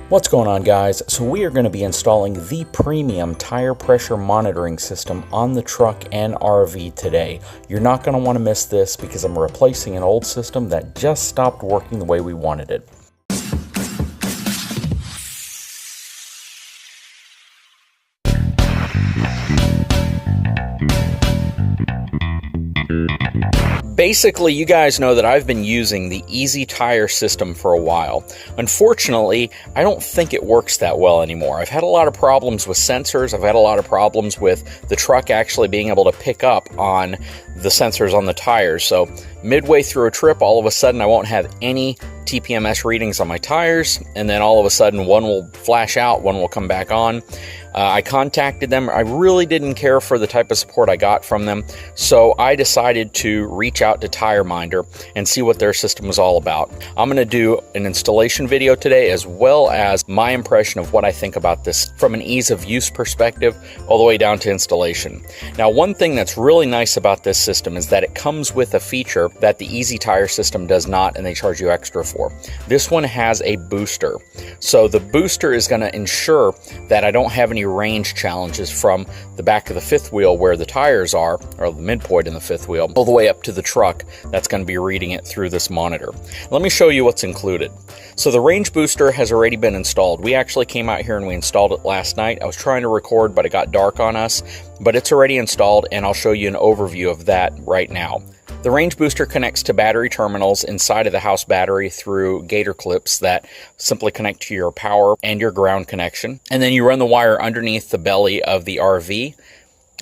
What's going on, guys? So we are going to be installing the premium tire pressure monitoring system on the truck and RV today. You're not going to want to miss this because I'm replacing an old system that just stopped working the way we wanted it. Basically, you guys know that I've been using the Easy Tire system for a while. Unfortunately, I don't think it works that well anymore. I've had a lot of problems with sensors. I've had a lot of problems with the truck actually being able to pick up on the sensors on the tires. So midway through a trip, all of a sudden I won't have any TPMS readings on my tires, and then all of a sudden one will flash out, one will come back on. I contacted them. I really didn't care for the type of support I got from them, so I decided to reach out to TireMinder and see what their system was all about. I'm going to do an installation video today, as well as my impression of what I think about this from an ease of use perspective all the way down to installation. Now, one thing that's really nice about this system is that it comes with a feature that the Easy Tire system does not, and they charge you extra for. This one has a booster. So the booster is going to ensure that I don't have any range challenges from the back of the fifth wheel where the tires are, or the midpoint in the fifth wheel, all the way up to the truck that's going to be reading it through this monitor. Let me show you what's included. So the range booster has already been installed. We actually came out here and we installed it last night. I was trying to record, but it got dark on us, but it's already installed, and I'll show you an overview of that right now. The range booster connects to battery terminals inside of the house battery through gator clips that simply connect to your power and your ground connection. And then you run the wire underneath the belly of the RV.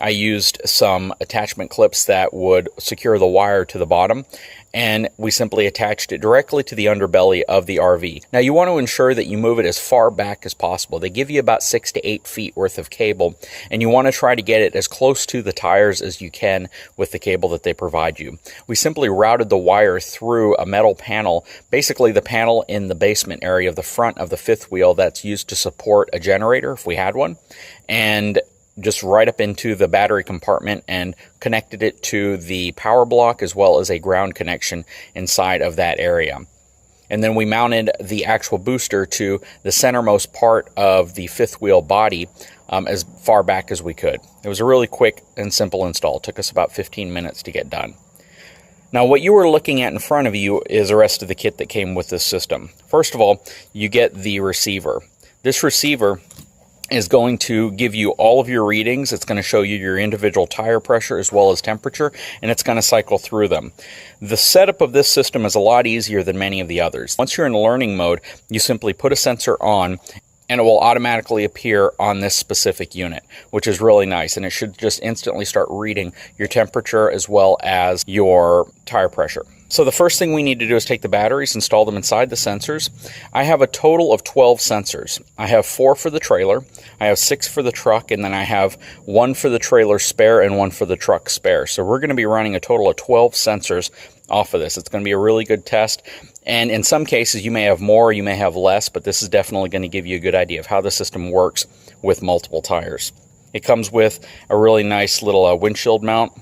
I used some attachment clips that would secure the wire to the bottom, and we simply attached it directly to the underbelly of the RV. Now, you want to ensure that you move it as far back as possible. They give you about 6 to 8 feet worth of cable, and you want to try to get it as close to the tires as you can with the cable that they provide you. We simply routed the wire through a metal panel, basically the panel in the basement area of the front of the fifth wheel that's used to support a generator if we had one, and just right up into the battery compartment and connected it to the power block as well as a ground connection inside of that area. And then we mounted the actual booster to the centermost part of the fifth wheel body as far back as we could. It was a really quick and simple install. It took us about 15 minutes to get done. Now, what you were looking at in front of you is the rest of the kit that came with this system. First of all, you get the receiver. This receiver is going to give you all of your readings. It's going to show you your individual tire pressure as well as temperature, and it's going to cycle through them. The setup of this system is a lot easier than many of the others. Once you're in learning mode, you simply put a sensor on, and it will automatically appear on this specific unit, which is really nice, and it should just instantly start reading your temperature as well as your tire pressure. So the first thing we need to do is take the batteries, install them inside the sensors. I have a total of 12 sensors. I have 4 for the trailer, I have 6 for the truck, and then I have 1 for the trailer spare and 1 for the truck spare. So we're going to be running a total of 12 sensors off of this. It's going to be a really good test. And in some cases, you may have more, you may have less, but this is definitely going to give you a good idea of how the system works with multiple tires. It comes with a really nice little windshield mount,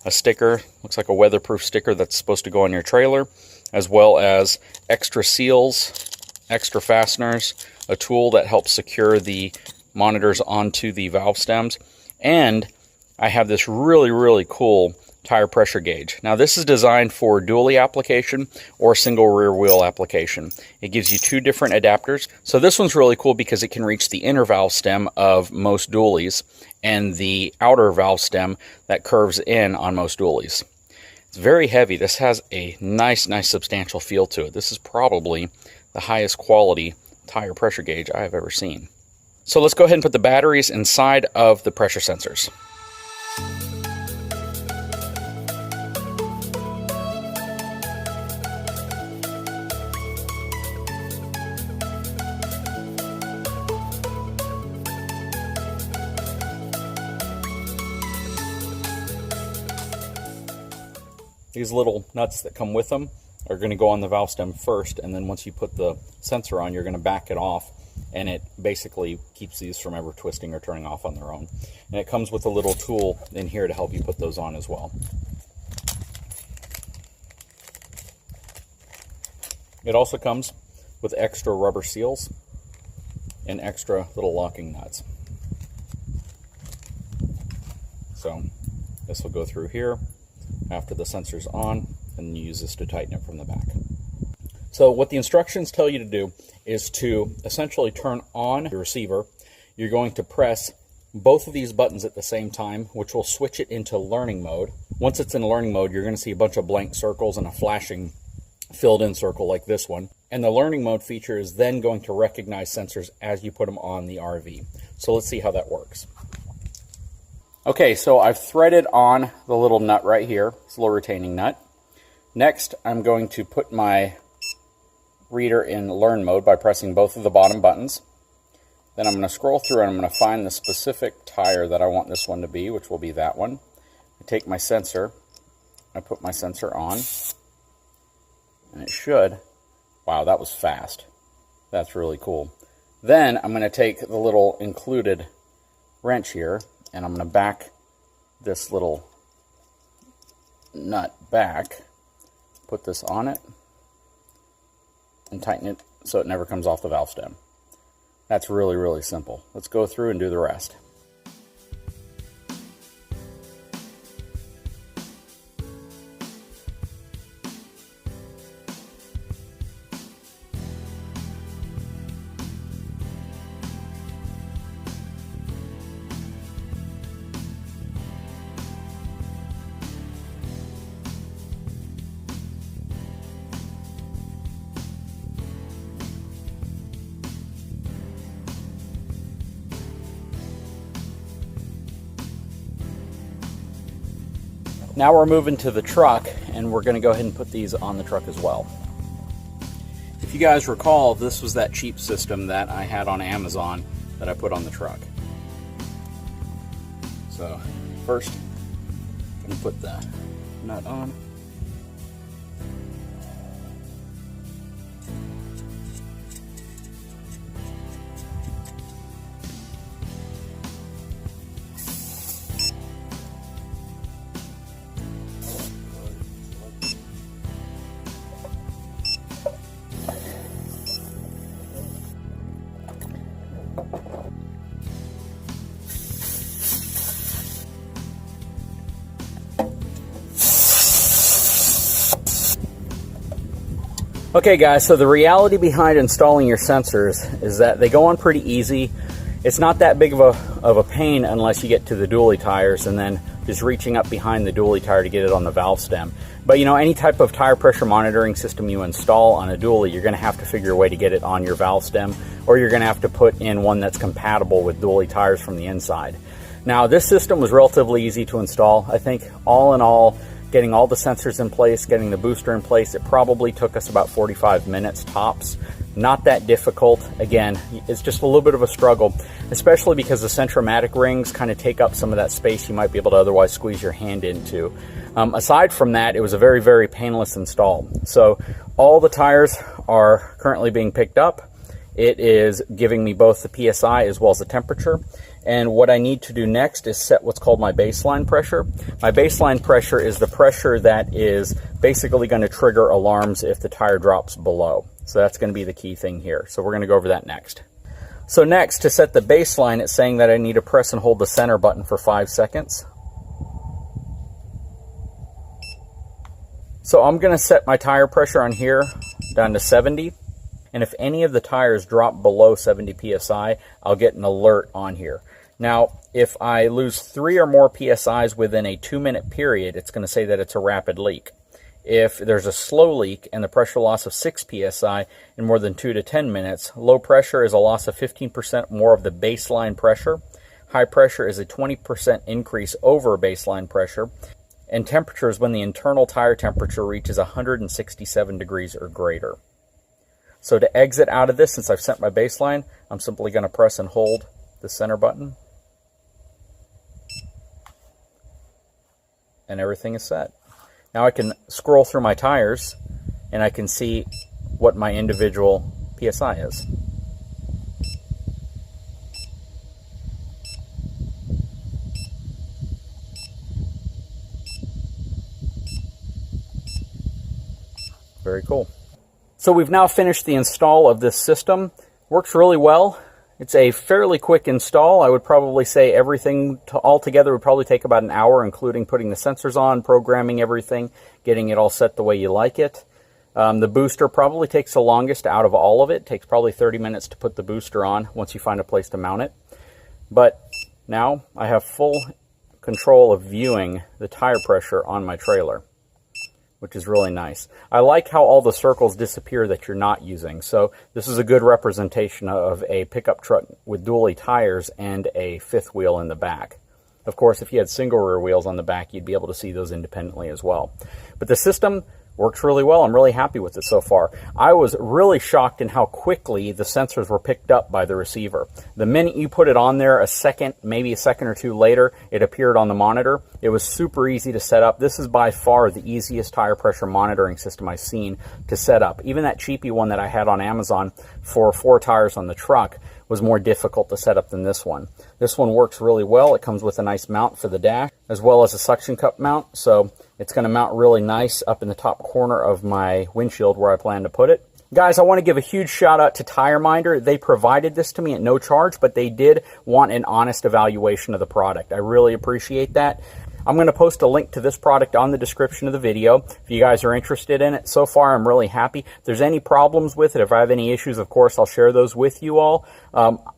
a sticker, looks like a weatherproof sticker that's supposed to go on your trailer, as well as extra seals, extra fasteners, a tool that helps secure the monitors onto the valve stems, and I have this really cool tire pressure gauge. Now, this is designed for dually application or single rear wheel application. It gives you 2 different adapters. So this one's really cool because it can reach the inner valve stem of most dualies and the outer valve stem that curves in on most dualies. It's very heavy. This has a nice substantial feel to it. This is probably the highest quality tire pressure gauge I have ever seen. So let's go ahead and put the batteries inside of the pressure sensors. These little nuts that come with them are going to go on the valve stem first, and then once you put the sensor on, you're going to back it off, and it basically keeps these from ever twisting or turning off on their own. And it comes with a little tool in here to help you put those on as well. It also comes with extra rubber seals and extra little locking nuts. So this will go through here after the sensor's on, and you use this to tighten it from the back. So what the instructions tell you to do is to essentially turn on the receiver. You're going to press both of these buttons at the same time, which will switch it into learning mode. Once it's in learning mode, you're going to see a bunch of blank circles and a flashing filled in circle like this one. And the learning mode feature is then going to recognize sensors as you put them on the RV. So let's see how that works. Okay, so I've threaded on the little nut right here. It's a little retaining nut. Next, I'm going to put my reader in learn mode by pressing both of the bottom buttons. Then I'm going to scroll through and I'm going to find the specific tire that I want this one to be, which will be that one. I take my sensor, I put my sensor on, and it should, wow, that was fast. That's really cool. Then I'm going to take the little included wrench here, and I'm going to back this little nut back, put this on it, and tighten it so it never comes off the valve stem. That's really, really simple. Let's go through and do the rest. Now we're moving to the truck, and we're going to go ahead and put these on the truck as well. If you guys recall, this was that cheap system that I had on Amazon that I put on the truck. So first, I'm going to put the nut on. Okay guys, so the reality behind installing your sensors is that they go on pretty easy. It's not that big of a pain unless you get to the dually tires and then just reaching up behind the dually tire to get it on the valve stem. But you know, any type of tire pressure monitoring system you install on a dually, you're going to have to figure a way to get it on your valve stem, or you're going to have to put in one that's compatible with dually tires from the inside. Now this system was relatively easy to install. I think all in all, getting all the sensors in place, getting the booster in place, it probably took us about 45 minutes tops. Not that difficult. Again, it's just a little bit of a struggle, especially because the centromatic rings kind of take up some of that space you might be able to otherwise squeeze your hand into. Aside from that, it was a very, very painless install. So all the tires are currently being picked up. It is giving me both the PSI as well as the temperature. And what I need to do next is set what's called my baseline pressure. My baseline pressure is the pressure that is basically going to trigger alarms if the tire drops below. So that's going to be the key thing here. So we're going to go over that next. So next, to set the baseline, it's saying that I need to press and hold the center button for 5 seconds. So I'm going to set my tire pressure on here down to 70. And if any of the tires drop below 70 PSI, I'll get an alert on here. Now, if I lose 3 or more PSIs within a 2-minute period, it's going to say that it's a rapid leak. If there's a slow leak and the pressure loss of 6 PSI in more than 2 to 10 minutes, low pressure is a loss of 15% more of the baseline pressure. High pressure is a 20% increase over baseline pressure. And temperature is when the internal tire temperature reaches 167 degrees or greater. So to exit out of this, since I've set my baseline, I'm simply going to press and hold the center button. And everything is set. Now I can scroll through my tires and I can see what my individual PSI is. Very cool. So we've now finished the install of this system. Works really well. It's a fairly quick install. I would probably say everything all together would probably take about an hour, including putting the sensors on, programming everything, getting it all set the way you like it. The booster probably takes the longest out of all of it. It takes probably 30 minutes to put the booster on once you find a place to mount it. But now I have full control of viewing the tire pressure on my trailer, which is really nice. I like how all the circles disappear that you're not using. So this is a good representation of a pickup truck with dually tires and a fifth wheel in the back. Of course, if you had single rear wheels on the back, you'd be able to see those independently as well. But the system works really well. I'm really happy with it so far. I was really shocked in how quickly the sensors were picked up by the receiver. The minute you put it on there, maybe a second or two later, it appeared on the monitor. It was super easy to set up. This is by far the easiest tire pressure monitoring system I've seen to set up. Even that cheapy one that I had on Amazon for 4 tires on the truck was more difficult to set up than this one. This one works really well. It comes with a nice mount for the dash, as well as a suction cup mount. So it's going to mount really nice up in the top corner of my windshield where I plan to put it. Guys, I want to give a huge shout out to TireMinder. They provided this to me at no charge, but they did want an honest evaluation of the product. I really appreciate that. I'm going to post a link to this product on the description of the video if you guys are interested in it. So far, I'm really happy. If there's any problems with it, if I have any issues, of course, I'll share those with you all.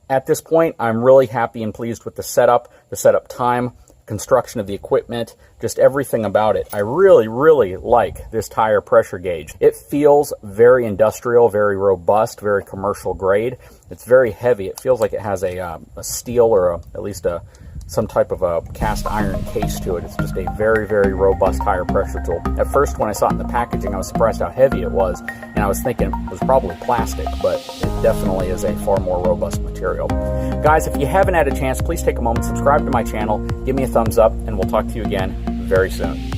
At this point, I'm really happy and pleased with the setup time, construction of the equipment, just everything about it. I really, really like this tire pressure gauge. It feels very industrial, very robust, very commercial grade. It's very heavy. It feels like it has a steel or at least some type of a cast iron case to it. It's just a very, very robust tire pressure tool. At first, when I saw it in the packaging, I was surprised how heavy it was, and I was thinking it was probably plastic, but it definitely is a far more robust material. Guys, if you haven't had a chance, please take a moment, subscribe to my channel, give me a thumbs up, and we'll talk to you again very soon.